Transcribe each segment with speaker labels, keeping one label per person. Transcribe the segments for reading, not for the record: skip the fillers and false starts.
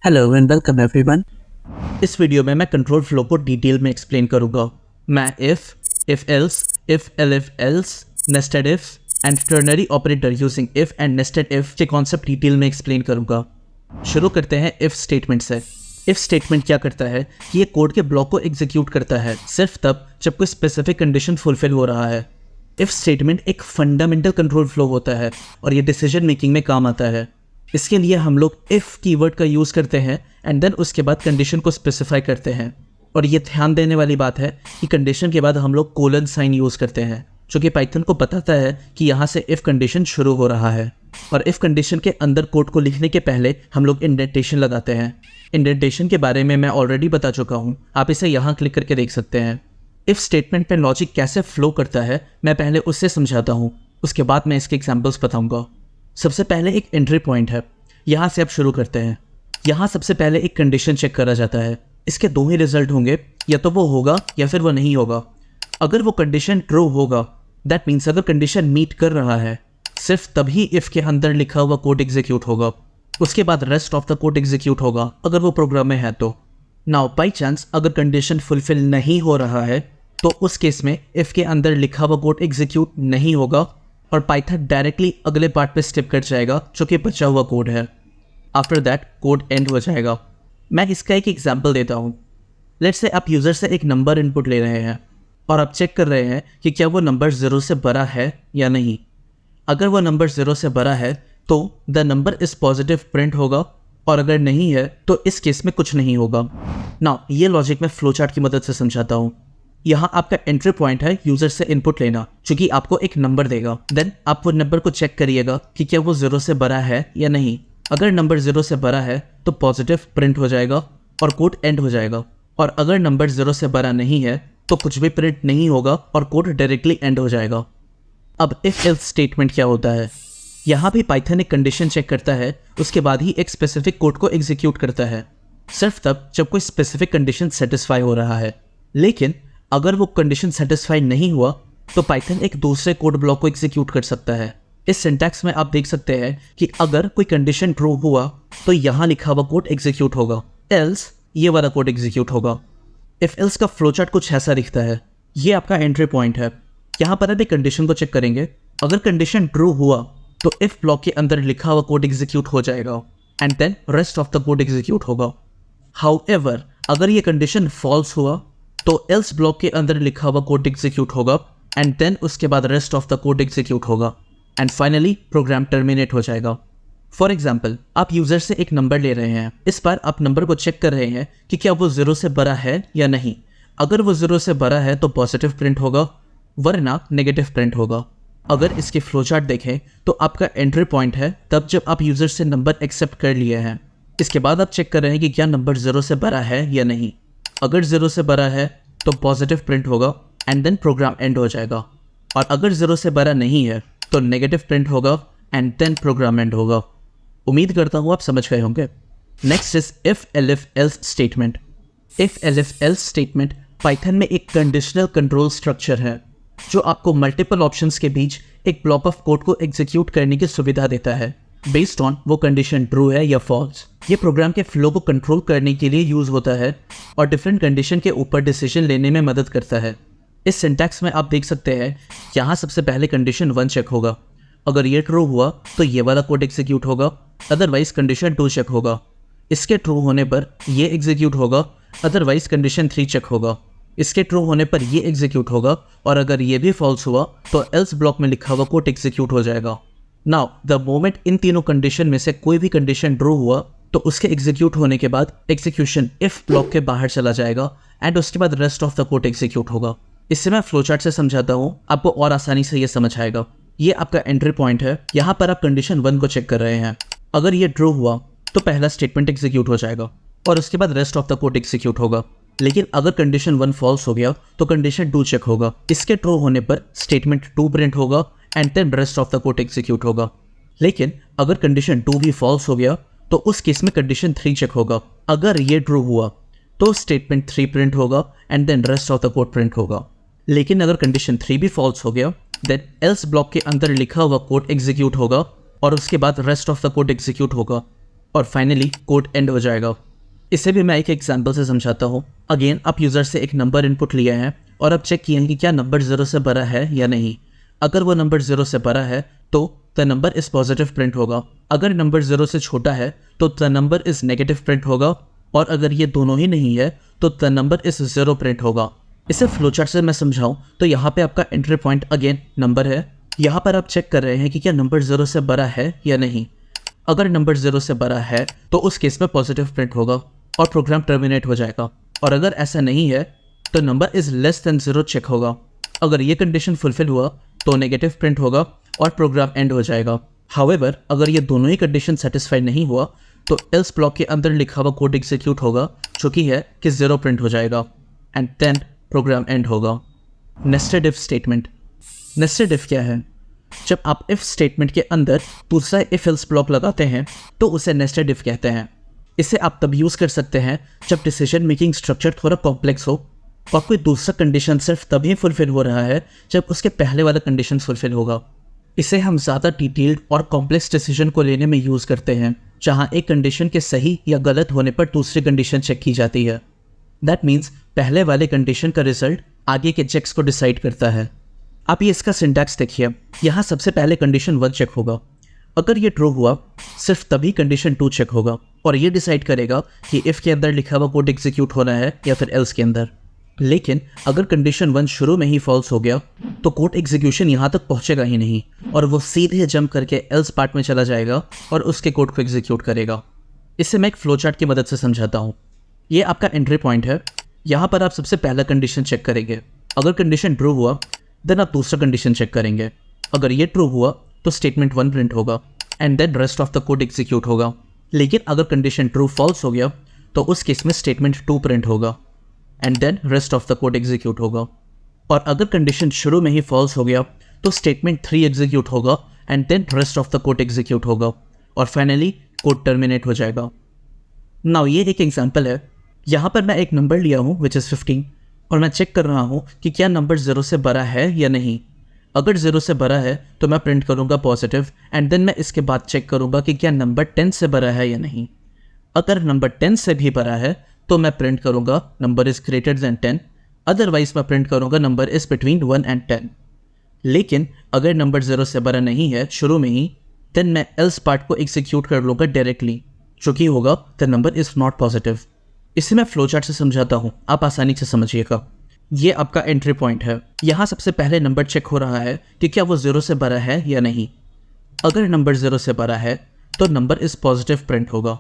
Speaker 1: Hello and welcome everyone.
Speaker 2: इस video में मैं कंट्रोल फ्लो को डिटेल में एक्सप्लेन करूंगा। मैं if else, if else, nested if and ternary operator using if and nested if के कॉन्सेप्ट डिटेल में एक्सप्लेन करूंगा। शुरू करते हैं इफ स्टेटमेंट से। इफ स्टेटमेंट क्या करता है कि ये कोड के ब्लॉक को एग्जीक्यूट करता है सिर्फ तब जब कोई स्पेसिफिक कंडीशन फुलफिल हो रहा है। इफ स्टेटमेंट एक फंडामेंटल कंट्रोल फ्लो होता है और ये डिसीजन मेकिंग में काम आता है। इसके लिए हम लोग इफ़ कीवर्ड का यूज़ करते हैं एंड देन उसके बाद कंडीशन को स्पेसिफाई करते हैं। और ये ध्यान देने वाली बात है कि कंडीशन के बाद हम लोग कोलन साइन यूज़ करते हैं, जो कि पाइथन को बताता है कि यहाँ से इफ़ कंडीशन शुरू हो रहा है। और इफ़ कंडीशन के अंदर कोड को लिखने के पहले हम लोग इंडेंटेशन लगाते हैं। इंडेंटेशन के बारे में मैं ऑलरेडी बता चुका हूँ, आप इसे यहाँ क्लिक करके देख सकते हैं। इफ़ स्टेटमेंट में लॉजिक कैसे फ्लो करता है मैं पहले उससे समझाता हूँ, उसके बाद मैं इसके एग्जाम्पल्स बताऊँगा। सबसे पहले एक एंट्री पॉइंट है, यहाँ से आप शुरू करते हैं। यहाँ सबसे पहले एक कंडीशन चेक करा जाता है। इसके दो ही रिजल्ट होंगे, या तो वो होगा या फिर वो नहीं होगा। अगर वो कंडीशन ट्रू होगा दैट मीन्स अगर कंडीशन मीट कर रहा है सिर्फ तभी इफ़ के अंदर लिखा हुआ कोड एग्जीक्यूट होगा। उसके बाद rest of the code execute होगा अगर वो प्रोग्राम में है तो। नाउ बाई चांस अगर कंडीशन फुलफिल नहीं हो रहा है तो उस केस में इफ़ के अंदर लिखा हुआ कोड एग्जीक्यूट नहीं होगा और पाइथन डायरेक्टली अगले पार्ट पे स्टेप कर जाएगा जो कि बचा हुआ कोड है। आफ्टर दैट कोड एंड हो जाएगा। मैं इसका एक एग्जांपल देता हूँ। लेट्स से आप यूज़र से एक नंबर इनपुट ले रहे हैं और आप चेक कर रहे हैं कि क्या वो नंबर 0 से बड़ा है या नहीं। अगर वो नंबर 0 से बड़ा है तो the number is positive print होगा और अगर नहीं है तो इस केस में कुछ नहीं होगा। नाउ ये लॉजिक मैं फ्लो चार्ट की मदद से समझाता हूँ। यहाँ आपका एंट्री पॉइंट है यूजर से इनपुट लेना, जो कि आपको एक नंबर देगा। देन आप वो नंबर को चेक करिएगा कि क्या वो 0 से बड़ा है या नहीं। अगर नंबर 0 से बड़ा है तो पॉजिटिव प्रिंट हो जाएगा और कोड एंड हो जाएगा। और अगर नंबर 0 से बड़ा नहीं है तो कुछ भी प्रिंट नहीं होगा और कोड डायरेक्टली एंड हो जाएगा। अब इफ एल्स स्टेटमेंट क्या होता है, यहाँ भी पाइथन एक कंडीशन चेक करता है, उसके बाद ही एक स्पेसिफिक कोड को एग्जीक्यूट करता है सिर्फ तब जब कोई स्पेसिफिक कंडीशन सेटिस्फाई हो रहा है। लेकिन अगर वो कंडीशन सेटिस्फाई नहीं हुआ तो पाइथन एक दूसरे कोड ब्लॉक को एग्जीक्यूट कर सकता है। इस सिंटैक्स में आप देख सकते हैं कि अगर कोई कंडीशन ट्रू हुआ तो यहाँ लिखा हुआ कोड एग्जीक्यूट होगा, एल्स ये वाला कोड एग्जीक्यूट होगा। इफ एल्स का फ्लोचार्ट कुछ ऐसा दिखता है। ये आपका एंट्री पॉइंट है। यहाँ पर अभी कंडीशन को चेक करेंगे। अगर कंडीशन ट्रू हुआ तो इफ ब्लॉक के अंदर लिखा हुआ कोड एग्जीक्यूट हो जाएगा and then rest of the code execute होगा। हाउएवर अगर ये कंडीशन फॉल्स हुआ तो एल्स ब्लॉक के अंदर लिखा हुआ कोड एग्जीक्यूट होगा एंड देन उसके बाद rest of the code execute होगा एंड फाइनली प्रोग्राम टर्मिनेट हो जाएगा। फॉर एग्जाम्पल आप यूजर से एक नंबर ले रहे हैं। इस बार आप नंबर को चेक कर रहे हैं कि क्या वो 0 से बड़ा है या नहीं। अगर वो 0 से बड़ा है तो पॉजिटिव प्रिंट होगा वरना नेगेटिव प्रिंट होगा। अगर इसके फ्लोचार्ट देखें तो आपका एंट्री पॉइंट है तब जब आप यूजर से नंबर एक्सेप्ट कर लिए हैं। इसके बाद आप चेक कर रहे हैं कि क्या नंबर 0 से बड़ा है या नहीं। अगर 0 से बड़ा है तो पॉजिटिव प्रिंट होगा एंड देन प्रोग्राम एंड हो जाएगा। और अगर 0 से बड़ा नहीं है तो नेगेटिव प्रिंट होगा एंड देन प्रोग्राम एंड होगा। उम्मीद करता हूँ आप समझ गए होंगे। Next is if else statement. If else statement Python में एक कंडीशनल कंट्रोल स्ट्रक्चर है जो आपको मल्टीपल ऑप्शंस के बीच एक ब्लॉक ऑफ कोड को एग्जीक्यूट करने की सुविधा देता है बेस्ड ऑन वो कंडीशन ट्रू है या फॉल्स। ये प्रोग्राम के फ्लो को कंट्रोल करने के लिए यूज होता है और डिफरेंट कंडीशन के ऊपर डिसीजन लेने में मदद करता है। इस सिंटैक्स में आप देख सकते हैं यहाँ सबसे पहले कंडीशन 1 चेक होगा। अगर ये ट्रू हुआ तो ये वाला कोड एग्जीक्यूट होगा, अदरवाइज कंडीशन 2 चेक होगा। इसके ट्रू होने पर ये एग्जीक्यूट होगा, अदरवाइज कंडीशन 3 चेक होगा। इसके ट्रू होने पर ये एग्जीक्यूट होगा और अगर ये भी फॉल्स हुआ तो एल्स ब्लॉक में लिखा हुआ कोड एग्जीक्यूट हो जाएगा। नाउ द मोमेंट इन तीनों कंडीशन में से कोई भी कंडीशन ट्रू हुआ तो उसके एग्जीक्यूट होने के बाद एग्जीक्यूशन इफ ब्लॉक के बाहर चला जाएगा एंड उसके बाद rest of the code execute होगा। इससे मैं फ्लोचार्ट से समझाता हूँ, आपको और आसानी से ये समझ आएगा। ये आपका एंट्री पॉइंट है। यहाँ पर आप कंडीशन 1 को चेक कर रहे हैं। अगर ये ट्रू हुआ तो पहला स्टेटमेंट एग्जीक्यूट हो जाएगा और उसके बाद rest of the code execute होगा। लेकिन अगर कंडीशन 1 फॉल्स हो गया तो कंडीशन 2 चेक होगा। इसके ट्रू होने पर स्टेटमेंट 2 प्रिंट होगा and then rest of the code execute होगा। लेकिन अगर कंडीशन 2 भी फॉल्स हो गया तो उस केस में कंडीशन 3 चेक होगा। अगर ये ट्रू हुआ तो स्टेटमेंट 3 प्रिंट होगा and then rest of the code print होगा। लेकिन अगर कंडीशन 3 भी फॉल्स हो गया देन एल्स ब्लॉक के अंदर लिखा हुआ कोड एग्जीक्यूट होगा और उसके बाद rest of the code execute होगा। और फाइनली कोड एंड हो जाएगा। इसे भी मैं एक एग्जांपल से समझाता हूँ। अगेन आप यूज़र से एक नंबर इनपुट लिया है और अब चेक किए हैं कि क्या नंबर 0 से बड़ा है या नहीं। अगर वो नंबर 0 से बड़ा है तो the number is positive print होगा। अगर नंबर 0 से छोटा है तो the number is negative print होगा। और अगर ये दोनों ही नहीं है तो द नंबर इज़ 0 प्रिंट होगा। इसे फ्लोचार्ट से मैं समझाऊं तो यहाँ पे आपका एंट्री पॉइंट अगेन नंबर है। यहाँ पर आप चेक कर रहे हैं कि क्या नंबर 0 से बड़ा है या नहीं। अगर नंबर 0 से बड़ा है तो उस केस में पॉजिटिव प्रिंट होगा और प्रोग्राम टर्मिनेट हो जाएगा। और अगर ऐसा नहीं है तो number is less than 0 check होगा। अगर ये कंडीशन फुलफिल हुआ तो नेगेटिव प्रिंट होगा और प्रोग्राम एंड हो जाएगा। हाउएवर अगर ये दोनों ही कंडीशन सेटिस्फाई नहीं हुआ तो एल्स ब्लॉक के अंदर लिखा हुआ कोड एग्जीक्यूट होगा जो कि है कि 0 प्रिंट हो जाएगा एंड देन प्रोग्राम एंड होगा। Nested if statement. Nested if क्या है? जब आप इफ स्टेटमेंट के अंदर दूसरा इफ एल्स ब्लॉक लगाते हैं तो उसे नेस्टेड इफ कहते हैं। इसे आप तब यूज़ कर सकते हैं जब डिसीजन मेकिंग स्ट्रक्चर थोड़ा कॉम्प्लेक्स हो और कोई दूसरा कंडीशन सिर्फ तभी फुलफिल हो रहा है जब उसके पहले वाला कंडीशन फुलफिल होगा। इसे हम ज़्यादा डिटेल्ड और कॉम्प्लेक्स डिसीजन को लेने में यूज़ करते हैं जहाँ एक कंडीशन के सही या गलत होने पर दूसरी कंडीशन चेक की जाती है। दैट मीन्स पहले वाले कंडीशन का रिजल्ट आगे के चेक्स को डिसाइड करता है। आप ये इसका सिंटैक्स देखिए। यहाँ सबसे पहले कंडीशन 1 चेक होगा। अगर ये ट्रू हुआ सिर्फ तभी कंडीशन 2 चेक होगा और ये डिसाइड करेगा कि इफ़ के अंदर लिखा हुआ कोड एग्जीक्यूट होना है या फिर एल्स के अंदर। लेकिन अगर कंडीशन 1 शुरू में ही फॉल्स हो गया तो कोड एग्जीक्यूशन यहाँ तक पहुँचेगा ही नहीं और वो सीधे जंप करके एल्स पार्ट में चला जाएगा और उसके कोड को एग्जीक्यूट करेगा। इसे मैं एक फ्लो चार्ट की मदद से समझाता हूँ। ये आपका एंट्री पॉइंट है। यहाँ पर आप सबसे पहला कंडीशन चेक करेंगे। अगर कंडीशन ट्रू हुआ देन आप दूसरा कंडीशन चेक करेंगे। अगर ये ट्रू हुआ तो स्टेटमेंट 1 प्रिंट होगा and then rest of the code execute होगा। लेकिन अगर कंडीशन ट्रू फॉल्स हो गया तो उस केस में स्टेटमेंट 2 प्रिंट होगा and then rest of the code execute होगा। और अगर कंडीशन शुरू में ही फॉल्स हो गया तो स्टेटमेंट 3 एग्जीक्यूट होगा and then rest of the code execute होगा और फाइनली कोड टर्मिनेट हो जाएगा। नाउ ये एक एग्जांपल है। यहाँ पर मैं एक नंबर लिया हूँ विच इज़ 15 और मैं चेक कर रहा हूँ कि क्या नंबर 0 से बड़ा है या नहीं। अगर 0 से बड़ा है तो मैं प्रिंट करूँगा पॉजिटिव एंड देन मैं इसके बाद चेक करूँगा कि क्या नंबर 10 से बड़ा है या नहीं। अगर नंबर 10 से भी बड़ा है तो मैं प्रिंट करूँगा number is greater than 10। Otherwise मैं प्रिंट करूँगा नंबर इज़ बिटवीन 1 एंड 10। लेकिन अगर नंबर 0 से बड़ा नहीं है शुरू में ही देन मैं एल्स पार्ट को एग्जीक्यूट कर लूँगा डायरेक्टली जो कि होगा the number is not positive. इसे मैं फ्लो चार्ट से समझाता हूँ, आप आसानी से समझिएगा। ये आपका एंट्री पॉइंट है। यहाँ सबसे पहले नंबर चेक हो रहा है कि क्या वो 0 से बड़ा है या नहीं। अगर नंबर 0 से बड़ा है तो नंबर इज़ पॉजिटिव प्रिंट होगा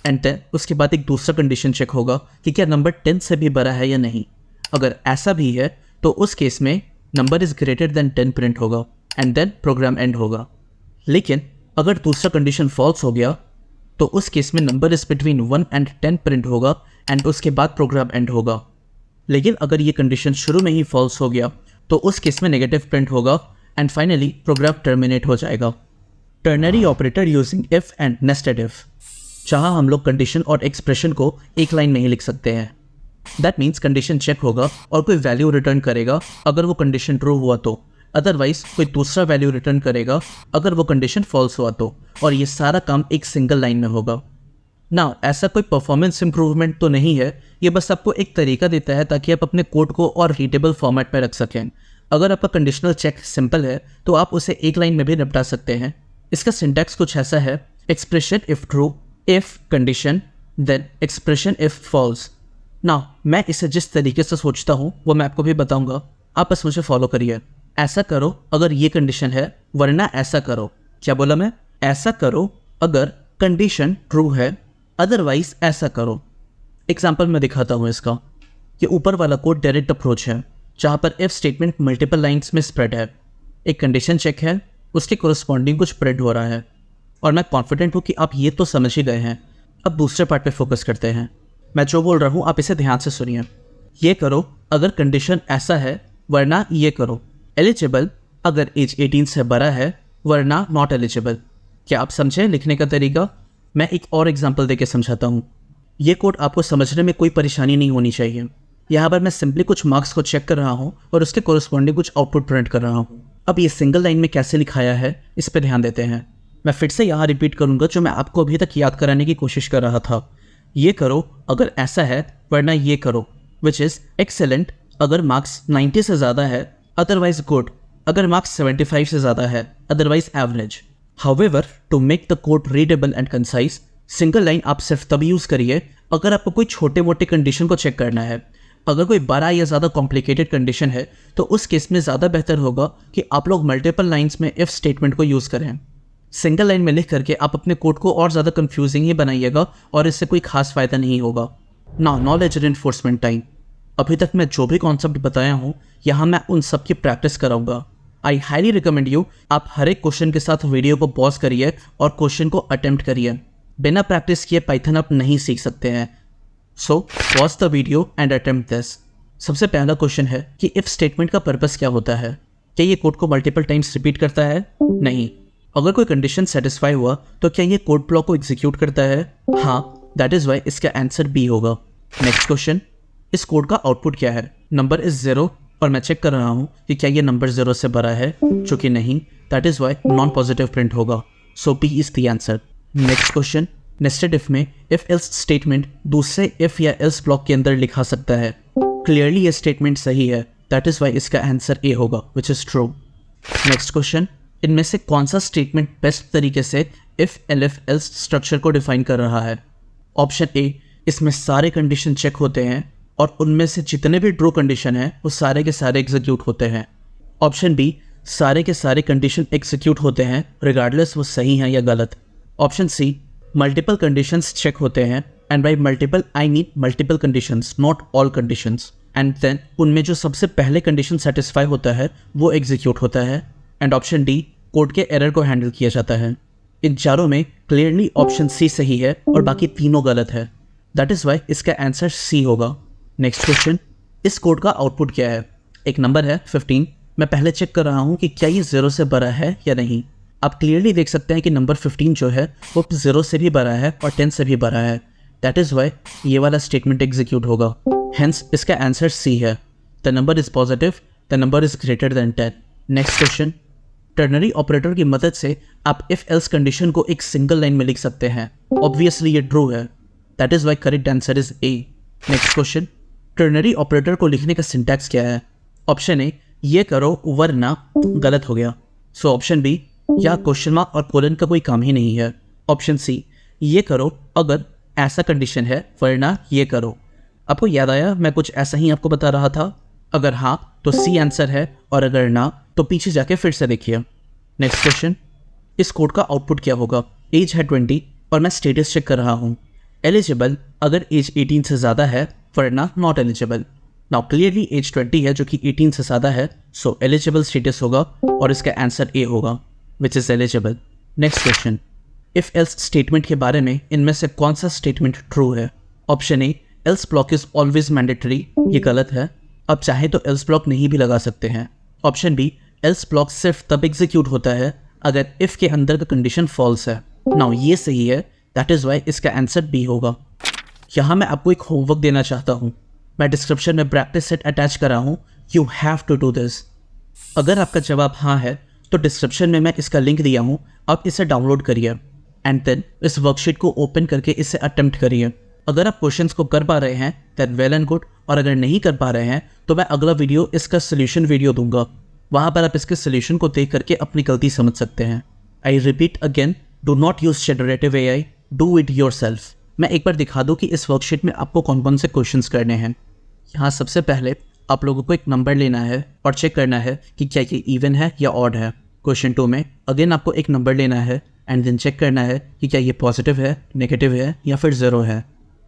Speaker 2: एंड देन उसके बाद एक दूसरा कंडीशन चेक होगा कि क्या नंबर 10 से भी बड़ा है या नहीं। अगर ऐसा भी है तो उस केस में number is greater than 10 print होगा एंड देन प्रोग्राम एंड होगा। लेकिन अगर दूसरा कंडीशन फॉल्स हो गया तो उस केस में number is between 1 and 10 print होगा एंड उसके बाद प्रोग्राम एंड होगा। लेकिन अगर ये कंडीशन शुरू में ही फॉल्स हो गया तो उस केस में नेगेटिव प्रिंट होगा एंड फाइनली प्रोग्राम टर्मिनेट हो जाएगा। Ternary operator using if and nested if, जहाँ हम लोग कंडीशन और एक्सप्रेशन को एक लाइन में ही लिख सकते हैं। दैट मीन्स कंडीशन चेक होगा और कोई वैल्यू रिटर्न करेगा अगर वो कंडीशन ट्रू हुआ तो, अदरवाइज कोई दूसरा वैल्यू रिटर्न करेगा अगर वो कंडीशन फॉल्स हुआ तो, और ये सारा काम एक सिंगल लाइन में होगा। ना ऐसा कोई परफॉर्मेंस इंप्रूवमेंट तो नहीं है, ये बस आपको एक तरीका देता है ताकि आप अपने कोड को और रीडेबल फॉर्मेट में रख सकें। अगर आपका कंडीशनल चेक सिंपल है तो आप उसे एक लाइन में भी निपटा सकते हैं। इसका सिंटैक्स कुछ ऐसा है, expression if true, if condition, then expression if false. ना मैं इसे जिस तरीके से सोचता हूँ वो मैं आपको भी बताऊँगा, आप बस मुझे फॉलो करिए। ऐसा करो अगर ये कंडीशन है, वरना ऐसा करो। क्या बोला मैं? ऐसा करो अगर कंडीशन ट्रू है, अदरवाइज ऐसा करो। एग्जाम्पल मैं दिखाता हूँ इसका। ये ऊपर वाला कोड डायरेक्ट अप्रोच है जहाँ पर इफ स्टेटमेंट मल्टीपल लाइन्स में स्प्रेड है। एक कंडीशन चेक है, उसके कोरस्पॉन्डिंग कुछ स्प्रेड हो रहा है और मैं कॉन्फिडेंट हूँ कि आप ये तो समझ ही गए हैं। अब दूसरे पार्ट पे फोकस करते हैं। मैं जो बोल रहा हूँ आप इसे ध्यान से सुनिए। ये करो अगर कंडीशन ऐसा है, वरना ये करो। एलिजिबल अगर एज 18 से बड़ा है, वरना नॉट एलिजिबल। क्या आप समझे लिखने का तरीका? मैं एक और एग्जांपल देके समझाता हूँ। ये कोड आपको समझने में कोई परेशानी नहीं होनी चाहिए। यहाँ पर मैं सिंपली कुछ मार्क्स को चेक कर रहा हूँ और उसके कोरस्पॉन्डिंग कुछ आउटपुट प्रिंट कर रहा हूँ। अब ये सिंगल लाइन में कैसे लिखाया है इस पर ध्यान देते हैं। मैं फिर से यहाँ रिपीट करूँगा जो मैं आपको अभी तक याद कराने की कोशिश कर रहा था। ये करो अगर ऐसा है, वरना ये करो, विच इज़ एक्सेलेंट अगर मार्क्स 90 से ज़्यादा है, अदरवाइज गुड अगर मार्क्स 75 से ज़्यादा है, otherwise average. However, to make the code readable and concise, single line आप सिर्फ तभी यूज़ करिए अगर आपको कोई छोटे मोटे कंडीशन को चेक करना है। अगर कोई बड़ा या ज़्यादा कॉम्प्लिकेटेड कंडीशन है तो उस केस में ज़्यादा बेहतर होगा कि आप लोग मल्टीपल लाइंस में इफ़ स्टेटमेंट को यूज़ करें। सिंगल लाइन में लिख करके आप अपने कोड को और ज़्यादा कंफ्यूजिंग ही बनाइएगा और इससे कोई खास फ़ायदा नहीं होगा। Now knowledge reinforcement time. अभी तक मैं जो भी कॉन्सेप्ट बताया हूँ यहाँ मैं उन सब की प्रैक्टिस कराऊंगा। आई हाईली रिकमेंड यू आप हर एक क्वेश्चन के साथ वीडियो को पॉज करिए और क्वेश्चन को अटेम्प्ट करिए। बिना प्रैक्टिस किए पाइथन आप नहीं सीख सकते हैं। So pause the video and attempt this. सबसे पहला क्वेश्चन है कि इफ स्टेटमेंट का पर्पस क्या होता है? क्या ये कोड को मल्टीपल टाइम्स रिपीट करता है? नहीं। अगर कोई कंडीशन सेटिस्फाई हुआ तो क्या ये कोड ब्लॉक को एग्जीक्यूट करता है? हाँ, दैट इज वाई इसका आंसर बी होगा। नेक्स्ट क्वेश्चन, इस कोड का आउटपुट क्या है? नंबर इज 0 और मैं चेक कर रहा हूँ कि क्या ये नंबर 0 से बड़ा है, जो कि नहीं, that is y non positive print होगा। So b is the answer. Next question, nested if में इफ एल्स स्टेटमेंट दूसरे इफ या एल्स ब्लॉक के अंदर लिखा सकता है। क्लियरली ये स्टेटमेंट सही है, दैट इज वाई इसका आंसर ए होगा, which is true. Next question, इनमें से कौन सा स्टेटमेंट बेस्ट तरीके से इफ एल्फ एल्स स्ट्रक्चर को डिफाइन कर रहा है? ऑप्शन ए, इसमें सारे कंडीशन चेक होते हैं और उनमें से जितने भी ट्रू कंडीशन हैं वो सारे के सारे एग्जीक्यूट होते हैं। ऑप्शन बी, सारे के सारे कंडीशन एग्जीक्यूट होते हैं रिगार्डलेस वो सही हैं या गलत। Option C, multiple conditions check होते हैं, and by multiple I mean multiple conditions, not all conditions, and then उनमें जो सबसे पहले कंडीशन सेटिस्फाई होता है वो एग्जीक्यूट होता है। एंड ऑप्शन डी, कोड के एरर को हैंडल किया जाता है। इन चारों में क्लियरली ऑप्शन सी सही है और बाकी तीनों गलत है, दैट इज वाई इसका आंसर सी होगा। नेक्स्ट क्वेश्चन, इस कोड का आउटपुट क्या है? एक नंबर है 15। मैं पहले चेक कर रहा हूँ कि क्या ये 0 से बड़ा है या नहीं। आप क्लियरली देख सकते हैं कि नंबर 15 जो है वो 0 से भी बड़ा है और 10 से भी बड़ा है, दैट इज वाई ये वाला स्टेटमेंट एग्जीक्यूट होगा। हेंस इसका आंसर सी है। The number is positive, the number is greater than 10। Next question, ternary operator की मदद से आप इफ एल्स कंडीशन को एक सिंगल लाइन में लिख सकते हैं। ऑब्वियसली ये ट्रू है, that is why correct answer is A. Next question, ternary operator को लिखने का सिंटैक्स क्या है? ऑप्शन ए, ये करो वरना, गलत हो गया। सो ऑप्शन बी, या क्वेश्चन मार्क और कोलन का कोई काम ही नहीं है। ऑप्शन सी, ये करो अगर ऐसा कंडीशन है वरना ये करो। आपको याद आया मैं कुछ ऐसा ही आपको बता रहा था? अगर हाँ तो सी आंसर है और अगर ना तो पीछे जाके फिर से देखिए। नेक्स्ट क्वेश्चन, इस कोड का आउटपुट क्या होगा? एज है 20 और मैं स्टेटस चेक कर रहा हूँ। एलिजिबल अगर एज 18 से ज़्यादा है, वरना not eligible. Now clearly age 20 है जो कि 18 से ज़्यादा है, सो एलिजिबल स्टेटस होगा और इसका आंसर ए होगा, which is eligible. Next question, if else statement के बारे में इनमें से कौन सा स्टेटमेंट ट्रू है? Option A, else block is always mandatory, ये गलत है। अब चाहे तो एल्स ब्लॉक नहीं भी लगा सकते हैं। ऑप्शन बी, एल्स ब्लॉक सिर्फ तब एग्जीक्यूट होता है अगर इफ के अंदर का कंडीशन फॉल्स है। नाउ ये सही है, दैट इज वाई इसका आंसर बी होगा। यहाँ मैं आपको एक होमवर्क देना चाहता हूँ। मैं डिस्क्रिप्शन में प्रैक्टिस सेट अटैच करा हूँ, you have to do this. अगर आपका जवाब हाँ है तो डिस्क्रिप्शन में मैं इसका लिंक दिया हूँ, आप इसे डाउनलोड करिए एंड देन इस वर्कशीट को ओपन करके इसे अटेम्प्ट करिए। अगर आप क्वेश्चंस को कर पा रहे हैं दैट वेल एंड गुड, और अगर नहीं कर पा रहे हैं तो मैं अगला वीडियो इसका सोल्यूशन वीडियो दूंगा, वहाँ पर आप इसके सोल्यूशन को देख करके अपनी गलती समझ सकते हैं। I repeat again, do not use generative AI, do it yourself. मैं एक बार दिखा दूँ कि इस वर्कशीट में आपको कौन कौन से क्वेश्चंस करने हैं। यहाँ सबसे पहले आप लोगों को एक नंबर लेना है और चेक करना है कि क्या ये इवन है या ऑड है। क्वेश्चन 2 में अगेन आपको एक नंबर लेना है एंड देन चेक करना है कि क्या ये पॉजिटिव है, नेगेटिव है या फिर 0 है।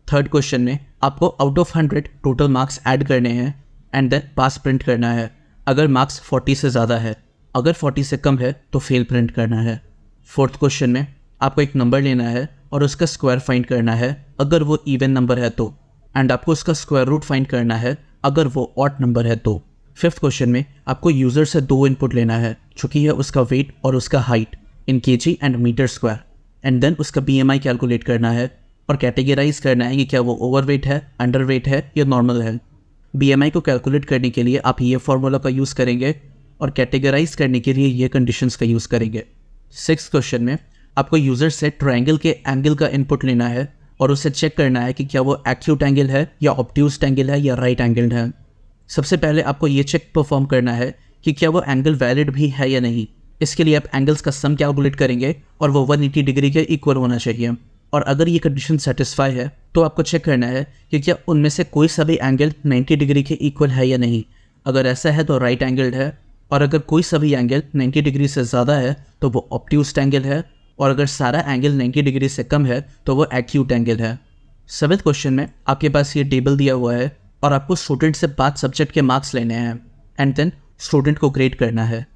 Speaker 2: थर्ड क्वेश्चन में आपको out of 100 total marks add करने हैं एंड देन पास प्रिंट करना है अगर मार्क्स 40 से ज़्यादा है। अगर 40 से कम है तो फेल प्रिंट करना है। फोर्थ क्वेश्चन में आपको एक नंबर लेना है और उसका स्क्वायर फाइंड करना है अगर वो इवन नंबर है तो, एंड आपको उसका स्क्वायर रूट फाइंड करना है अगर वो ऑड नंबर है तो। फिफ्थ क्वेश्चन में आपको यूज़र से 2 इनपुट लेना है, जो कि है उसका वेट और उसका height in kg and metre square, and then उसका BMI कैलकुलेट करना है और कैटेगराइज करना है कि क्या वो ओवरवेट है, अंडरवेट है या नॉर्मल है। BMI को कैलकुलेट करने के लिए आप ये फॉर्मूला का यूज़ करेंगे और कैटेगराइज करने के लिए ये कंडीशंस का यूज़ करेंगे। सिक्स्थ क्वेश्चन में आपको यूज़र से ट्रायंगल के एंगल का इनपुट लेना है और उसे चेक करना है कि क्या वो एक्यूट एंगल है या ऑब्ट्यूज एंगल है या राइट एंगल है। सबसे पहले आपको ये चेक परफॉर्म करना है कि क्या वो एंगल वैलिड भी है या नहीं। इसके लिए आप एंगल्स का सम कैलकुलेट करेंगे और वो 180 डिग्री के इक्वल होना चाहिए। और अगर ये कंडीशन सेटिस्फाई है तो आपको चेक करना है कि क्या उनमें से कोई सा भी एंगल 90 डिग्री के इक्वल है या नहीं। अगर ऐसा है तो राइट एंगल है, और अगर कोई सा भी एंगल 90 डिग्री से ज़्यादा है तो वो ऑब्ट्यूज एंगल है, और अगर सारा एंगल 90 डिग्री से कम है तो वो एक्यूट एंगल है। 7th क्वेश्चन में आपके पास ये टेबल दिया हुआ है और आपको स्टूडेंट से 5 सब्जेक्ट के मार्क्स लेने हैं एंड देन स्टूडेंट को ग्रेड करना है।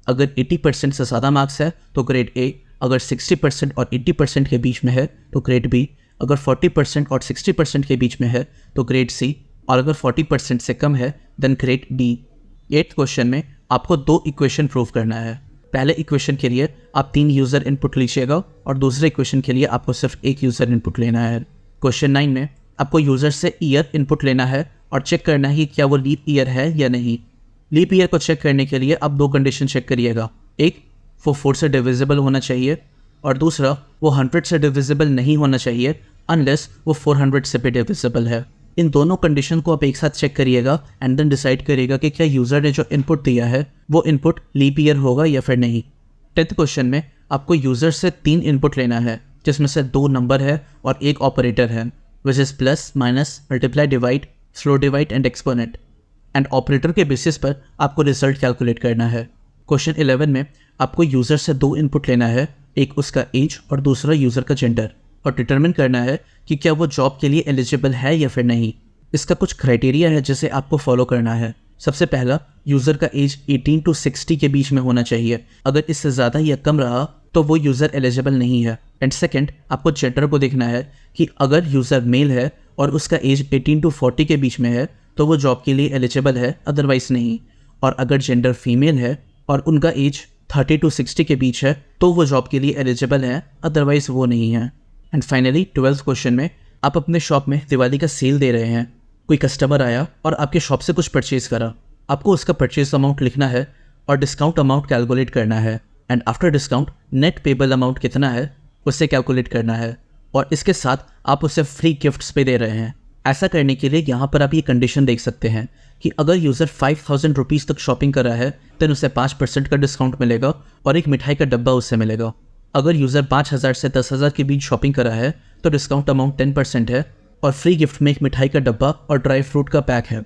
Speaker 2: अगर 80% से ज़्यादा मार्क्स है तो ग्रेड ए, अगर 60% और 80% के बीच में है तो ग्रेड बी, अगर 40% और 60% के बीच में है तो ग्रेड सी, और अगर 40% से कम है then grade D. 8th question में आपको 2 इक्वेशन प्रूव करना है। पहले इक्वेशन के लिए आप 3 यूज़र इनपुट लीजिएगा और दूसरे इक्वेशन के लिए आपको सिर्फ 1 यूज़र इनपुट लेना है। क्वेश्चन 9 में आपको यूज़र से ईयर इनपुट लेना है और चेक करना है कि क्या वो लीप ईयर है या नहीं। लीप ईयर को चेक करने के लिए आप 2 कंडीशन चेक करिएगा। एक, वो 4 से डिविजिबल होना चाहिए, और दूसरा वो 100 से डिविजिबल नहीं होना चाहिए अनलेस वो 400 से भी डिविजिबल है। इन दोनों कंडीशन को आप एक साथ चेक करिएगा एंड देन डिसाइड करिएगा कि क्या यूज़र ने जो इनपुट दिया है वो इनपुट लीप ईयर होगा या फिर नहीं। 10th क्वेश्चन में आपको यूज़र से 3 इनपुट लेना है जिसमें से 2 नंबर है और 1 ऑपरेटर है, which is plus, minus, multiply, divide, slow divide and exponent. And operator के बेसिस पर आपको रिजल्ट कैलकुलेट करना है। क्वेश्चन 11 में आपको यूज़र से 2 इनपुट लेना है, एक उसका एज और दूसरा यूज़र का जेंडर, और डिटरमिन करना है कि क्या वो जॉब के लिए एलिजिबल है या फिर नहीं। इसका कुछ क्राइटेरिया है जिसे आपको फॉलो करना है। सबसे पहला, यूज़र का एज 18 to 60 के बीच में होना चाहिए। अगर इससे ज़्यादा या कम रहा तो वो यूज़र एलिजिबल नहीं है। एंड सेकंड, आपको जेंडर को देखना है कि अगर यूज़र मेल है और उसका एज 18 to 40 के बीच में है तो वो जॉब के लिए एलिजिबल है, अदरवाइज नहीं। और अगर जेंडर फीमेल है और उनका एज 30 to 60 के बीच है तो वो जॉब के लिए एलिजिबल है, अदरवाइज वो नहीं है। एंड फाइनली 12th क्वेश्चन में आप अपने शॉप में दिवाली का सेल दे रहे हैं। कोई कस्टमर आया और आपके शॉप से कुछ परचेज़ करा। आपको उसका परचेज अमाउंट लिखना है और डिस्काउंट अमाउंट कैलकुलेट करना है। And after discount net payable amount कितना है उससे कैलकुलेट करना है, और इसके साथ आप उसे फ्री गिफ्ट्स पे दे रहे हैं। ऐसा करने के लिए यहाँ पर आप ये कंडीशन देख सकते हैं कि अगर यूज़र 5000 रुपीज़ तक शॉपिंग कर रहा है तो उसे 5% का डिस्काउंट मिलेगा और एक मिठाई का डब्बा उससे मिलेगा। अगर यूज़र 5000 से 10,000 के बीच शॉपिंग कर रहा है तो डिस्काउंट अमाउंट 10% है और फ्री गिफ्ट में एक मिठाई का डब्बा और ड्राई फ्रूट का पैक है।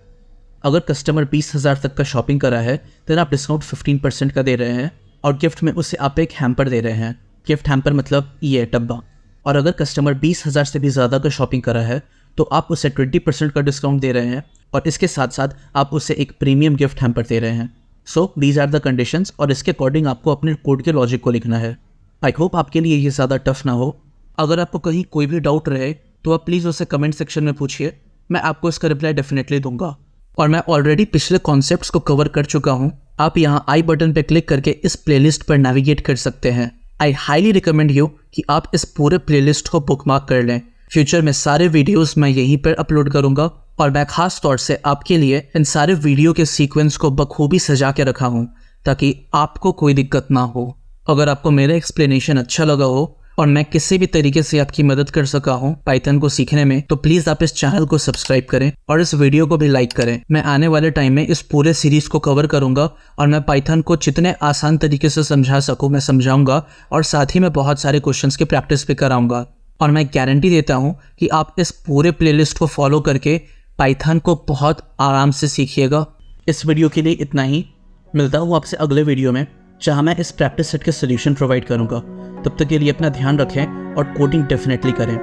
Speaker 2: अगर कस्टमर 20,000 तक का शॉपिंग कर रहा है तो आप डिस्काउंट 15% का दे रहे हैं और गिफ्ट में उसे आप एक हैम्पर दे रहे हैं। गिफ्ट हैम्पर मतलब ये डब्बा। और अगर कस्टमर 20,000 से भी ज़्यादा का शॉपिंग कर रहा है तो आप उसे 20% का डिस्काउंट दे रहे हैं और इसके साथ साथ आप उसे एक प्रीमियम गिफ्ट हैम्पर दे रहे हैं। So these are the conditions और इसके अकॉर्डिंग आपको अपने कोड के लॉजिक को लिखना है। आई होप आपके लिए ये ज़्यादा टफ ना हो। अगर आपको कहीं कोई भी डाउट रहे तो आप प्लीज़ उसे कमेंट सेक्शन में पूछिए, मैं आपको इसका रिप्लाई डेफिनेटली दूंगा। और मैं ऑलरेडी पिछले कॉन्सेप्ट्स को कवर कर चुका हूँ। आप यहाँ आई बटन पे क्लिक करके इस प्लेलिस्ट पर नेविगेट कर सकते हैं। आई हाईली रिकमेंड यू कि आप इस पूरे प्लेलिस्ट को बुकमार्क कर लें। फ्यूचर में सारे वीडियोस मैं यहीं पर अपलोड करूँगा और मैं खास तौर से आपके लिए इन सारे वीडियो के सीक्वेंस को बखूबी सजा के रखा हूँ ताकि आपको कोई दिक्कत ना हो। अगर आपको मेरा एक्सप्लेनेशन अच्छा लगा हो और मैं किसी भी तरीके से आपकी मदद कर सका हूँ पाइथन को सीखने में तो प्लीज़ आप इस चैनल को सब्सक्राइब करें और इस वीडियो को भी लाइक करें। मैं आने वाले टाइम में इस पूरे सीरीज़ को कवर करूँगा और मैं पाइथन को जितने आसान तरीके से समझा सकूँ मैं समझाऊँगा और साथ ही मैं बहुत सारे क्वेश्चंस की प्रैक्टिस भी कराऊँगा। और मैं गारंटी देता हूँ कि आप इस पूरे प्लेलिस्ट को फॉलो करके पाइथन को बहुत आराम से सीखिएगा। इस वीडियो के लिए इतना ही। मिलता हूँ आपसे अगले वीडियो में जहाँ मैं इस प्रैक्टिस सेट के सोल्यूशन प्रोवाइड करूँगा। तब तक के लिए अपना ध्यान रखें और कोडिंग डेफिनेटली करें।